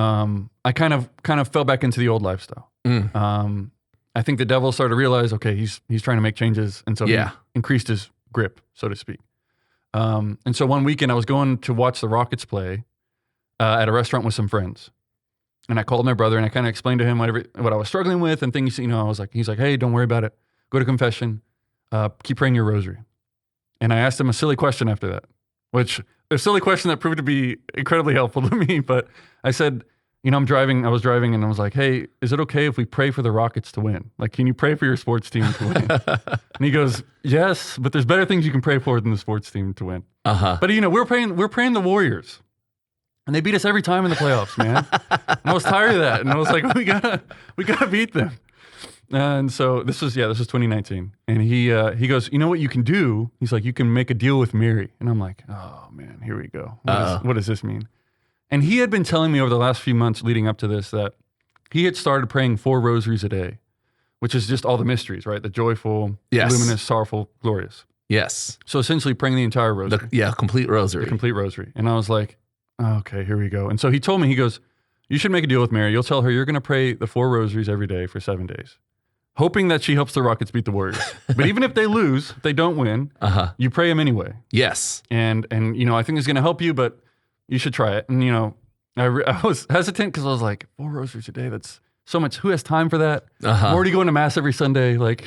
I kind of fell back into the old lifestyle. I think the devil started to realize, okay, he's trying to make changes, and so he increased his grip, so to speak. And so one weekend I was going to watch the Rockets play at a restaurant with some friends. And I called my brother and I kind of explained to him what I was struggling with and things, he's like, hey, don't worry about it. Go to confession. Keep praying your rosary. And I asked him a silly question after that, which a silly question that proved to be incredibly helpful to me. But I said, I was driving and I was like, hey, is it okay if we pray for the Rockets to win? Like, can you pray for your sports team to win? And he goes, yes, but there's better things you can pray for than the sports team to win. But we're praying the Warriors. And they beat us every time in the playoffs, man. And I was tired of that. And I was like, we gotta beat them. And so this was 2019. And he goes, you know what you can do? He's like, you can make a deal with Mary. And I'm like, oh man, here we go. What does this mean? And he had been telling me over the last few months leading up to this that he had started praying 4 rosaries a day, which is just all the mysteries, right? The joyful, luminous, sorrowful, glorious. Yes. So essentially praying the entire rosary. Complete rosary. The complete rosary. And I was like, okay, here we go. And so he told me, he goes, you should make a deal with Mary. You'll tell her you're going to pray the 4 rosaries every day for 7 days, hoping that she helps the Rockets beat the Warriors. But even if they lose, if they don't win, you pray them anyway. Yes. And I think it's going to help you, but you should try it. And, I was hesitant because I was like, 4 rosaries a day, that's so much. Who has time for that? I'm already going to mass every Sunday. Like,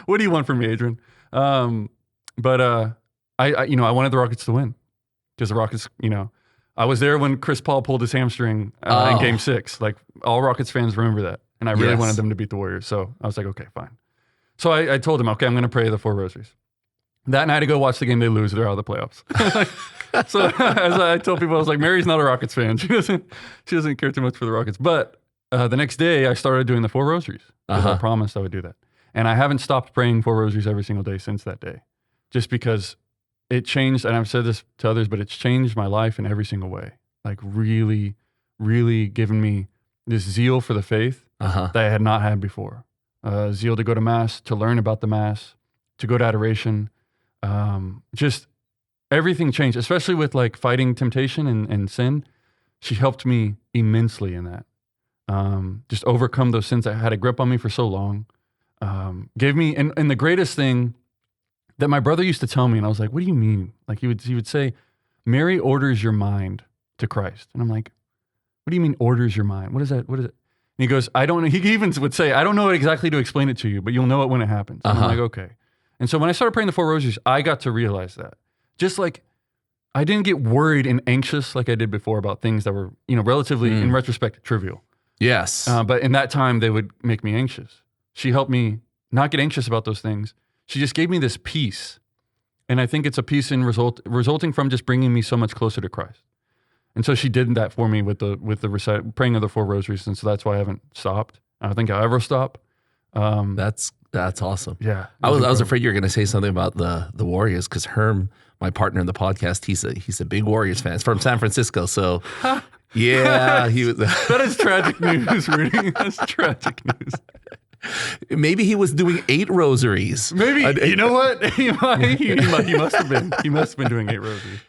what do you want from me, Adrian? But I wanted the Rockets to win because the Rockets, I was there when Chris Paul pulled his hamstring in Game 6. Like, all Rockets fans remember that. And I really wanted them to beat the Warriors. So I was like, okay, fine. So I told him, okay, I'm going to pray the 4 rosaries. That night I go watch the game, they lose, they're out of the playoffs. So as I told people, I was like, Mary's not a Rockets fan. She doesn't care too much for the Rockets. But the next day I started doing the 4 rosaries. I promised I would do that. And I haven't stopped praying 4 rosaries every single day since that day. Just because it changed, and I've said this to others, but it's changed my life in every single way. Like really, really given me this zeal for the faith that I had not had before. Zeal to go to Mass, to learn about the Mass, to go to adoration. Just everything changed, especially with like fighting temptation and sin. She helped me immensely in that. Just overcome those sins that had a grip on me for so long. Gave me, and the greatest thing that my brother used to tell me, and I was like, what do you mean? Like he would say, Mary orders your mind to Christ. And I'm like, what do you mean orders your mind? What is that? What is it? And he goes, I don't know. He even would say, I don't know exactly to explain it to you, but you'll know it when it happens. And I'm like, okay. And so when I started praying the 4 rosaries, I got to realize that. Just like I didn't get worried and anxious like I did before about things that were, relatively, in retrospect, trivial. Yes. But in that time, they would make me anxious. She helped me not get anxious about those things. She just gave me this peace. And I think it's a peace resulting from just bringing me so much closer to Christ. And so she did that for me with the praying of the 4 rosaries. And so that's why I haven't stopped. I don't think I'll ever stop. That's awesome. Yeah. I was afraid you were going to say something about the Warriors because Herm, my partner in the podcast, he's a big Warriors fan. He's from San Francisco, so yeah, he was. That is tragic news, Rudy. That's tragic news. Maybe he was doing 8 rosaries. Maybe you know what? He must have been. He must have been doing 8 rosaries.